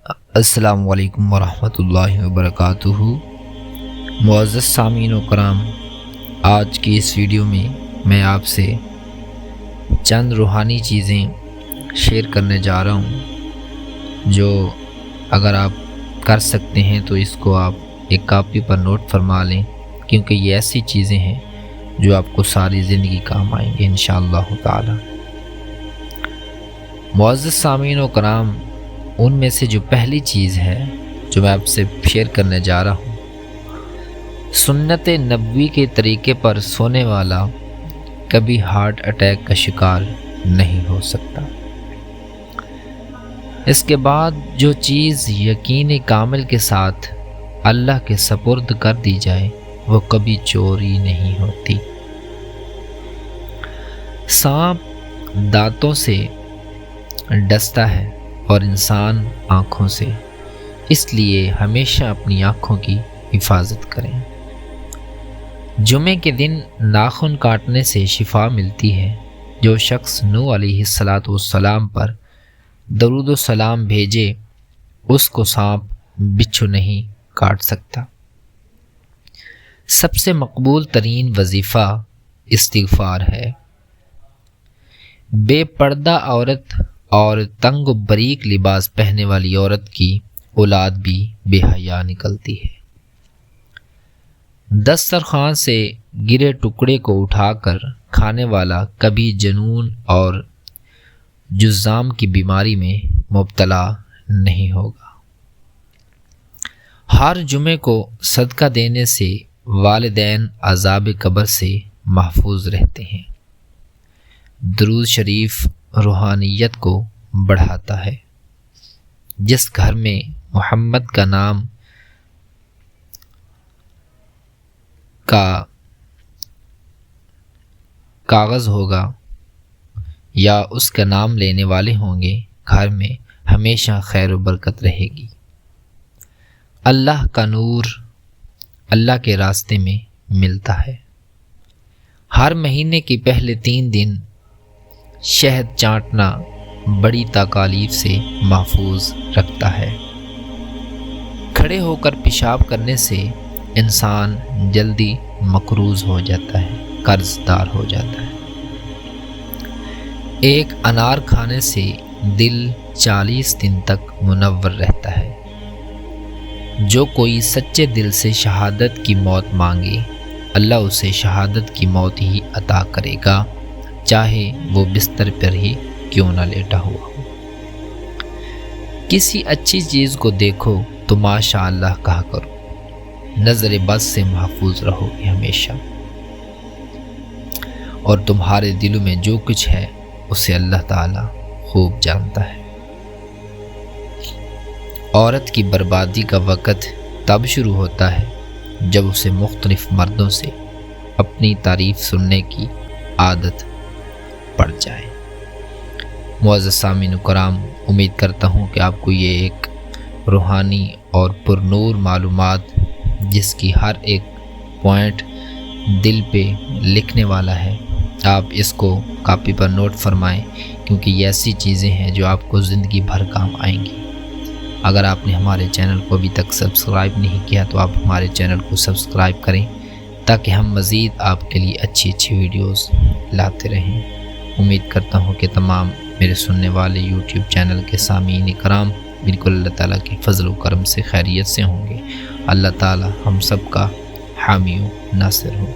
السلام علیکم ورحمۃ اللہ وبرکاتہ۔ معزز سامعین و کرام، آج کی اس ویڈیو میں آپ سے چند روحانی چیزیں شیئر کرنے جا رہا ہوں، جو اگر آپ کر سکتے ہیں تو اس کو آپ ایک کاپی پر نوٹ فرما لیں، کیونکہ یہ ایسی چیزیں ہیں جو آپ کو ساری زندگی کام آئیں گے انشاءاللہ تعالی۔ معزز سامعین و کرام، ان میں سے جو پہلی چیز ہے جو میں آپ سے شیئر کرنے جا رہا ہوں، سنت نبوی کے طریقے پر سونے والا کبھی ہارٹ اٹیک کا شکار نہیں ہو سکتا۔ اس کے بعد جو چیز یقین کامل کے ساتھ اللہ کے سپرد کر دی جائے وہ کبھی چوری نہیں ہوتی۔ سانپ دانتوں سے ڈستا ہے اور انسان آنکھوں سے، اس لیے ہمیشہ اپنی آنکھوں کی حفاظت کریں۔ جمعے کے دن ناخن کاٹنے سے شفا ملتی ہے۔ جو شخص نوح علیہ السلام پر درود و سلام بھیجے اس کو سانپ بچھو نہیں کاٹ سکتا۔ سب سے مقبول ترین وظیفہ استغفار ہے۔ بے پردہ عورت اور تنگ و باریک لباس پہننے والی عورت کی اولاد بھی بے حیا نکلتی ہے۔ دسترخوان سے گرے ٹکڑے کو اٹھا کر کھانے والا کبھی جنون اور جذام کی بیماری میں مبتلا نہیں ہوگا۔ ہر جمعے کو صدقہ دینے سے والدین عذاب قبر سے محفوظ رہتے ہیں۔ درود شریف روحانیت کو بڑھاتا ہے۔ جس گھر میں محمد کا نام کا کاغذ ہوگا یا اس کا نام لینے والے ہوں گے، گھر میں ہمیشہ خیر و برکت رہے گی۔ اللہ کا نور اللہ کے راستے میں ملتا ہے۔ ہر مہینے کے پہلے 3 دن شہد چاٹنا بڑی تکالیف سے محفوظ رکھتا ہے۔ کھڑے ہو کر پیشاب کرنے سے انسان جلدی مقروض ہو جاتا ہے، قرض دار ہو جاتا ہے۔ ایک انار کھانے سے دل 40 دن تک منور رہتا ہے۔ جو کوئی سچے دل سے شہادت کی موت مانگے، اللہ اسے شہادت کی موت ہی عطا کرے گا، چاہے وہ بستر پر ہی کیوں نہ لیٹا ہوا ہو۔ کسی اچھی چیز کو دیکھو تو ماشاء اللہ کہا کرو، نظر بد سے محفوظ رہو گے ہمیشہ، اور تمہارے دلوں میں جو کچھ ہے اسے اللہ تعالی خوب جانتا ہے۔ عورت کی بربادی کا وقت تب شروع ہوتا ہے جب اسے مختلف مردوں سے اپنی تعریف سننے کی عادت پڑ جائے۔ معزز سامعین کرام، امید کرتا ہوں کہ آپ کو یہ ایک روحانی اور پرنور معلومات، جس کی ہر ایک پوائنٹ دل پہ لکھنے والا ہے، آپ اس کو کاپی پر نوٹ فرمائیں، کیونکہ یہ ایسی چیزیں ہیں جو آپ کو زندگی بھر کام آئیں گی۔ اگر آپ نے ہمارے چینل کو ابھی تک سبسکرائب نہیں کیا تو آپ ہمارے چینل کو سبسکرائب کریں، تاکہ ہم مزید آپ کے لیے اچھی ویڈیوز لاتے رہیں۔ امید کرتا ہوں کہ تمام میرے سننے والے یوٹیوب چینل کے سامعین کرام بالکل اللہ تعالیٰ کے فضل و کرم سے خیریت سے ہوں گے۔ اللہ تعالیٰ ہم سب کا حامی و ناصر ہو۔